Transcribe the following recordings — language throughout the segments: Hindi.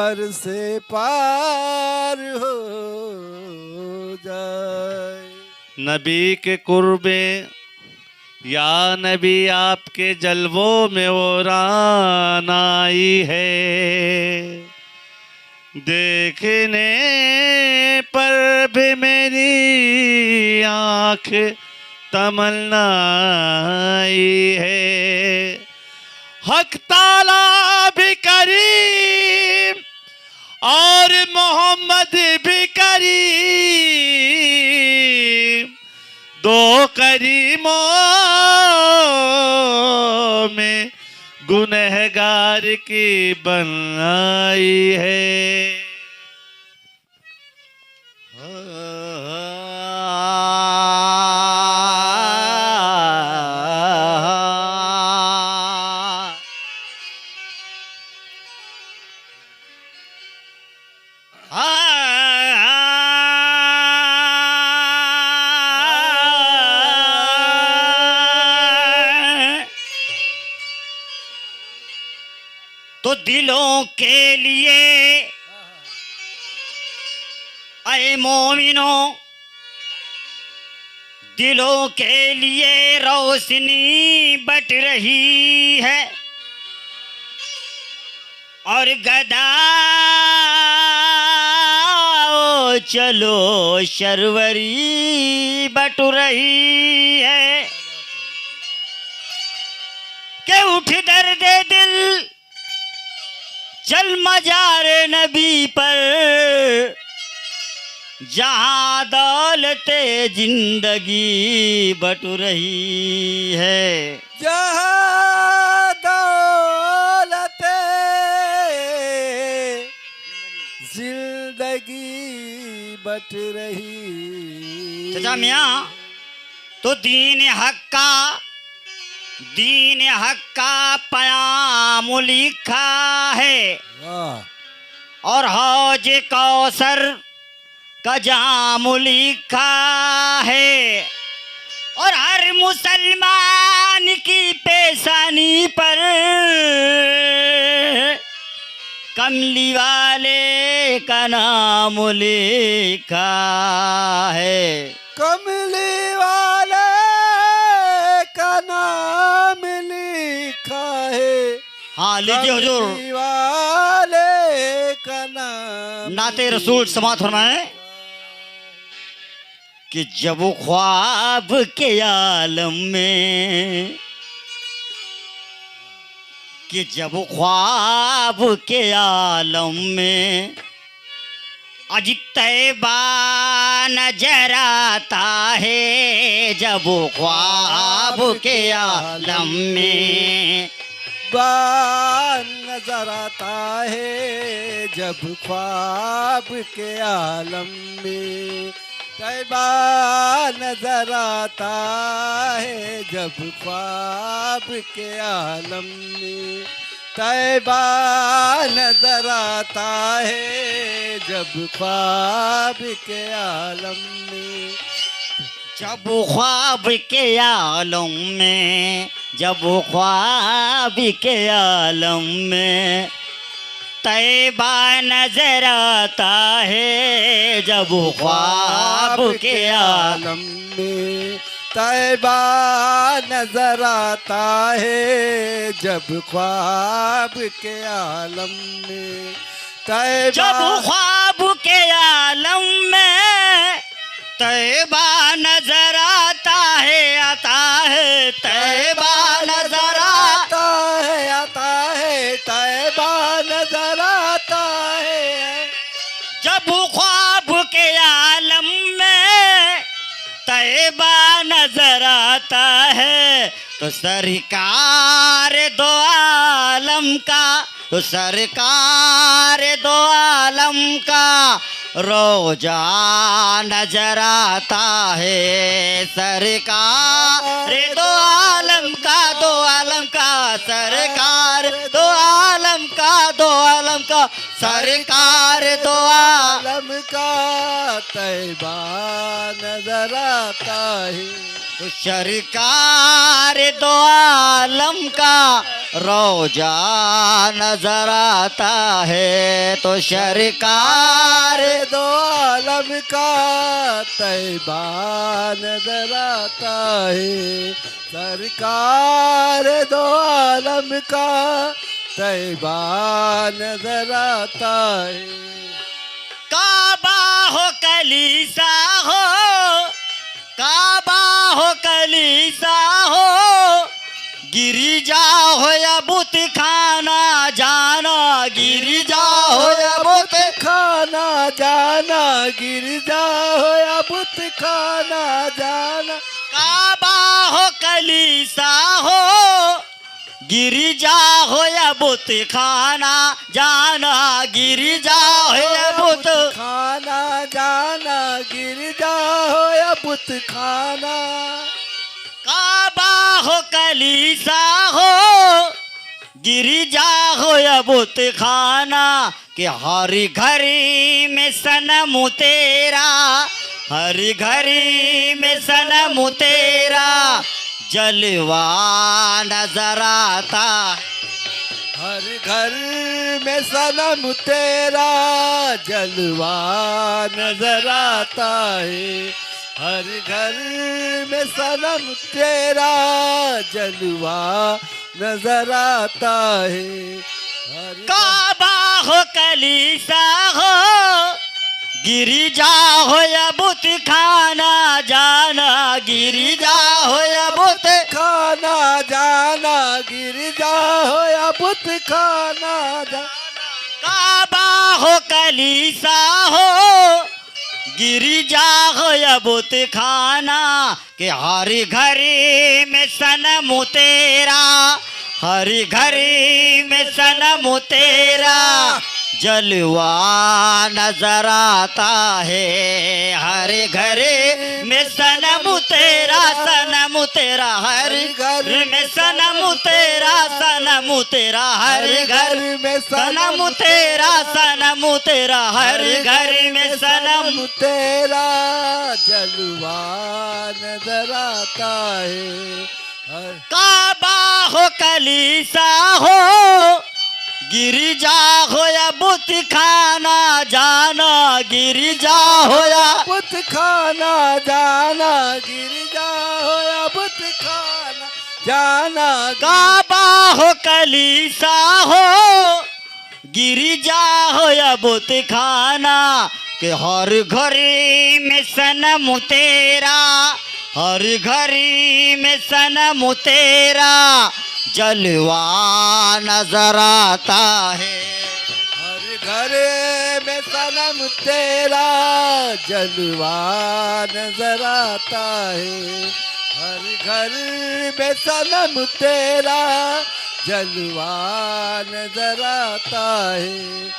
कमर से पार हो जाए। नबी के कुर्बे या नबी आपके जलवों में वो रान आई है, देखने पर भी मेरी आँख तमन्ना आई है। हक ताला भी करीम और मोहम्मद भी करीम, दो करीमों में गुनहगार की बनाई है। तो दिलों के लिए ऐ मोमिनों, दिलों के लिए रोशनी बट रही है और गदाओ चलो शर्वरी बट रही है के उठ दर्द दिल चल मजारे नबी पर, जहां दौलते जिंदगी बट रही है। जहां दौलते जिंदगी बट रही। चाचा मियाँ, तो दीन हक का पयाम लिखा है और हौज कौसर का जाम लिखा है और हर मुसलमान की पेशानी पर कमली वाले का नाम लिखा है। कमली वाले का नाम लिखा है। हाँ लीजिए हुजूर, कमली वाले का नाम नाते रसूल समात फरमाए कि जब ख्वाब के आलम में, कि जब ख्वाब के आलम में अज तैबा नजर आता है, जब ख्वाब के आलम में नजर आता है, जब ख्वाब के आलम में तैबा नजर आता है, जब ख्वाब के आलम में तैबा नजर आता है, जब ख्वाब के आलम में। जब ख्वाब के आलम में, जब ख्वाब के आलम में तैबा नजर आता है, जब ख्वाब के आलम में तैबा नजर आता है, जब ख्वाब के आलम में तैबा। जब ख्वाब के आलम में तैबा नजर आता है, तैबा नजर आता है, तैबा नजर आता है। जब ख्वाब के आलम में तैबा नजर आता है, तो सरकार दो आलम का, तो सरकार दो आलम का रोजा नजर आता है। सरकार दो आलम का, दो आलम का, सरकार दो आलम का, दो आलम का, सरकार दो आलम का तैबा नजर आता है। तो सरकार दो आलम का रोजा नजर आता है। तो सरकार दो आलम का तैबा नजर आता है। सरकार दो आलम का तैबा नजर आता है। काबा हो कलीसा हो, काबा हो कलीसा हो, गिरिजा हो या बुत खाना जाना, गिरिजा हो या बुत खाना जाना, गिरजा हो या बुत खाना जाना। काबा हो कलीसा हो, गिरिजा हो या बुत खाना जाना, गिरिजा हो या बुत खाना जाना, गिरजा हो या बुत खाना। काबा हो कलीसा हो, गिरिजा हो या बुत खाना, कि हर घड़ी में सनम तेरा, हर घड़ी में सनम तेरा जलवा नजर आता। हर घर में सनम तेरा जलवा नजर आता है। हर घर में सनम तेरा जलवा नजर आता है। काबा हो कलीसा हो, गिरिजा हो या बुत खाना जाना, गिरिजा हो या बुत खाना जाना, गिरजा हो या बुत खाना जाना। काबा हो कलीसा हो, गिरिजा हो या बुत खाना, कि हर घड़ी में सनम तेरा, हर घड़ी में सनम तेरा जलवा नजर आता है। हर घरे में सनम तेरा, सनम तेरा हर घर में सनम तेरा, सनम तेरा हर घर में सनम तेरा, सनम तेरा हर घर में सनम तेरा जलवा नजर आता है। काबा हो कलीसा हो, गिरिजा हो या बुत खाना जाना, गिरिजा हो या बुत खाना जाना, गिरजा हो या बुत खाना जाना। काबा हो कलीसा हो, गिरिजा हो या बुत खाना, कि हर घड़ी में सनम तेरा, हर घड़ी में सनम तेरा जलवा नजर आता है। हर घर में सनम तेरा जलवा नजर आता है। हर घर में सनम तेरा जलवा नजर आता है।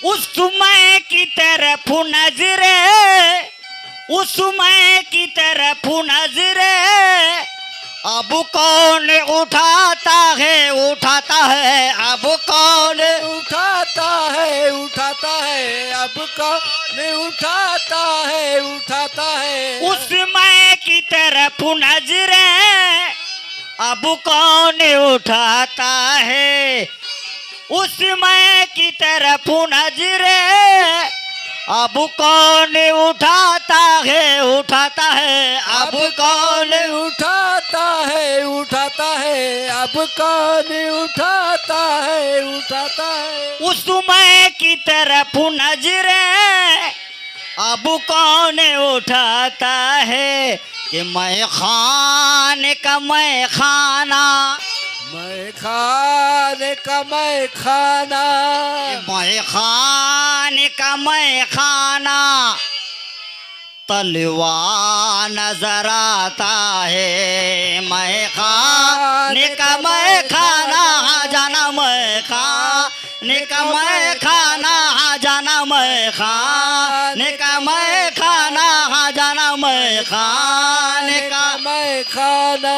उस समय की तरफ नजरे, उस समय की तरफ नजरे, अब कौन उठाता है, उठाता है, अब कौन उठाता है, उठाता है, अब कौन उठाता है, उठाता है। उस समय की तरफ नजरे, अब कौन उठाता है, उस समय की तरफ नजरे, अब कौन उठाता है, उठाता है, अब कौन उठाता है, उठाता है, अब कौन उठाता है, उठाता है। उस समय की तरफ नजरे, अब कौन उठाता है, कि मैं खाने का मैं खाना, मैं खाने का मैं खाना, मैं खाने का मैं खाना, तलवा नजर आता है। मैं खाने का मैं खाना जाना, मैं खाने का मैं खाना जाना, मैं खाने का मैं खाना जाना, मैं खाने का मैं खाना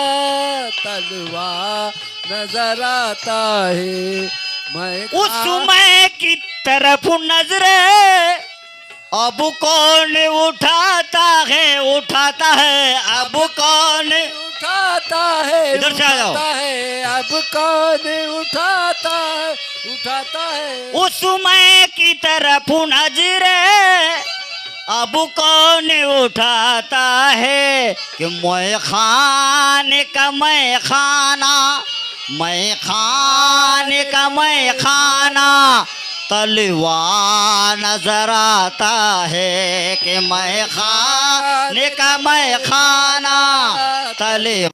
तलवा नजर आता है। मैं उस समय की तरफ नजरे, अब कौन उठाता है, उठाता है अब कौन उठाता है, इधर से आ जाओ। उठाता है, अब कौन उठाता है उस मैं की तरफ नजरे अब कौन उठाता है कि मैं खाने का मैं खाना, मैं खाने का मैं खाना तलवा नजर आता है कि मैं खाने का मैं खाना तलवा।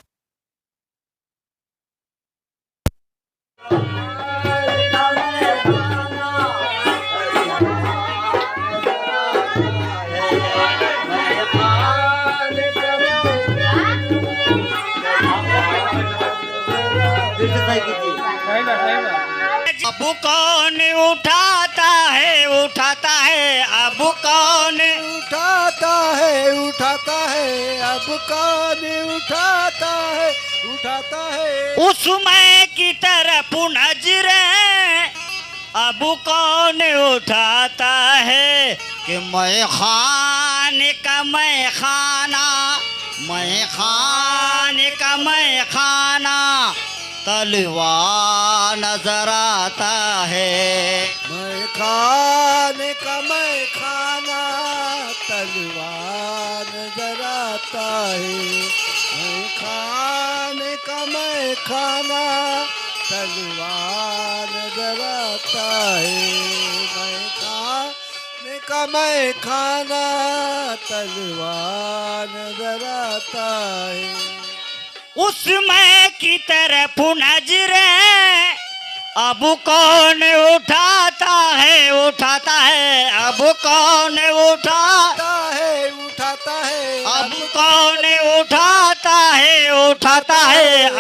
अब कौन उठाता है अब कौन उठाता है, उठाता है, अब कौन उठाता है उस मैं की तरफ नजरे अब कौन उठाता है कि मैं खाने का मैं खाना, मैं खाने का मैं खाना तलवा नजर आता है। मैं खाने का मैं खाना तलवा नजर आता है, मैं खाने का मैं खाना तलवा नजर आता है, मैं खाने का मैं खाना तलवा नजर आता है। उस मैं की तरफ नजरे अब कौन उठाता है अब कौन उठाता उठाता है, अब कौन उठाता है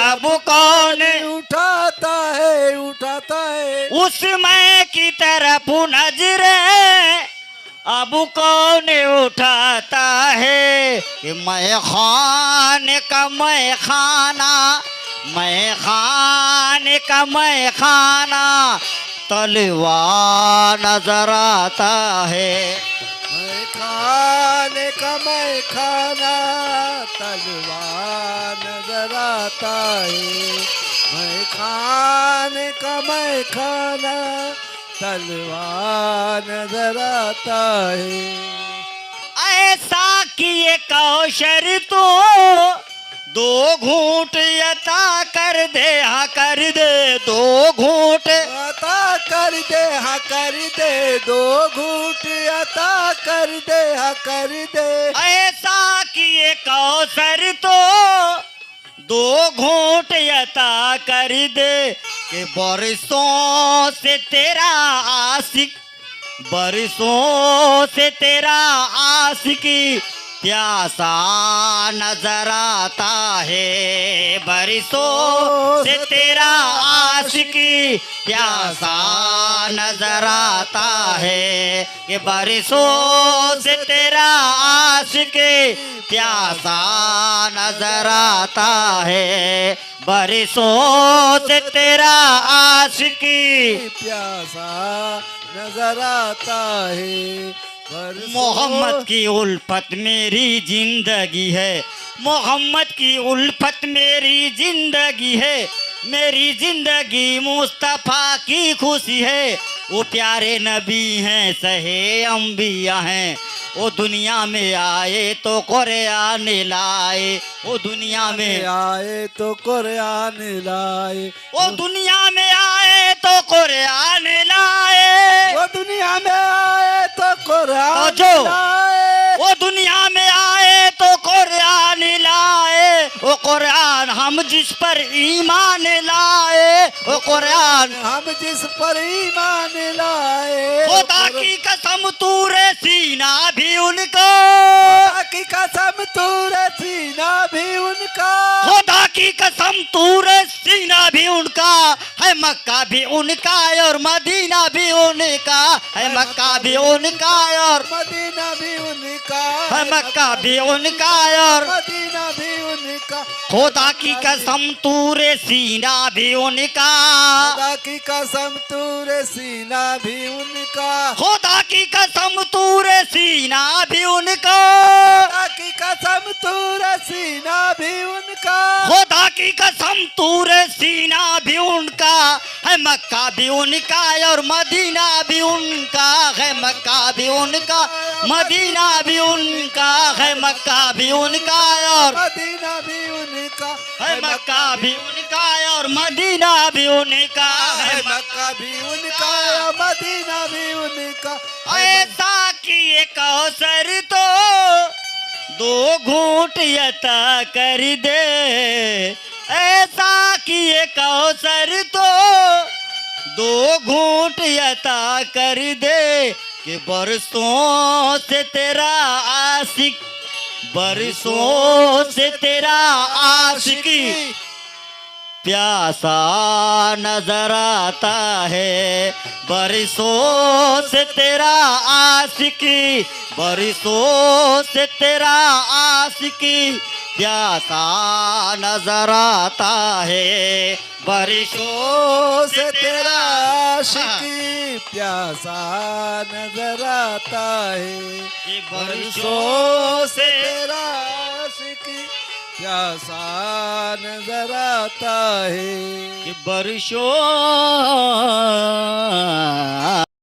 अब कौन उठाता है उस मैं की तरफ नजरे अब कौन उठाता है कि मैं खाने का मैं खाना, मैं खाने का मैं खाना तलवा नजर आता है। मैं खाने का मैं खाना तलवा नजर आता है, मैं खाने का मैं खाना तलवा नजर आता है। ऐसा किए कौशर तो दो घूंट यता कर दे, हाँ कर दे दो घूंट अता कर दे, हाँ कर दे दो घूंट अता कर दे, हाँ कर दे। ऐसा किए कौशर तो दो घूंट यता कर दे कि बरसों से तेरा आशिक, बरसों से तेरा आशिकी प्यासा नजर आता है, बरसों से तेरा आशिकी प्यासा नजर आता है कि बरसों से तेरा आशिकी प्यासा नजर आता है, बरसों से तेरा आशिकी प्यासा नजर आता है। मोहम्मद की उल्फत मेरी जिंदगी है, मोहम्मद की उल्फत मेरी जिंदगी है, मेरी जिंदगी मुस्तफ़ा की खुशी है। वो प्यारे नबी हैं, सहे अंबिया हैं, वो दुनिया में आए तो कुरान लाए, वो दुनिया में आए तो कुरान लाए, वो दुनिया में आए तो कुरान लाए, वो दुनिया में आए तो कुरान जो लाए, वो दुनिया में आए तो कुरान लाए, वो कुरान हम जिस पर ईमान लाए, वो कुरान हम जिस पर ईमान लाए। खुदा की कसम तूरे सीना भी उनका, खुदा की कसम तूरे सीना भी उनका, खुदा की कसम तूरे सीना भी उनका है, मक्का भी उनका और मदीना भी उनका है, मक्का भी उनका और मदीना भी उनका है, मक्का भी उनका और मदीना भी उनका। खुदा की कसम तूरे सीना भी उनका, खुदा की कसम तूरे सीना भी उनका, खुदा की कसम तूरे सीना भी उनका, खुदा की कसम की कसम तूरे सीना भी उनका है, मक्का भी उनका और मदीना भी उनका है, मक्का भी उनका मदीना भी उनका है, मक्का भी उनका और मदीना भी उनका है, मक्का भी उनका और मदीना भी उनका है, मक्का भी उनका मदीना भी उनका ऐसा किए कौसर तो दो घूंट यता कर दे, ऐसा किए कौसर तो दो घूंट यता कर दे, कि बरसों से तेरा आशिक, बरसों से तेरा आशिकी प्यासा नजर आता है, बरसों से तेरा आशिकी, बरसों से तेरा आशिकी प्यासा नजर आता है, बरसों से तेरा आशिकी प्यासा नजर आता है, बरसों से तेरा आशिकी प्यासा नजर आता है, बरसों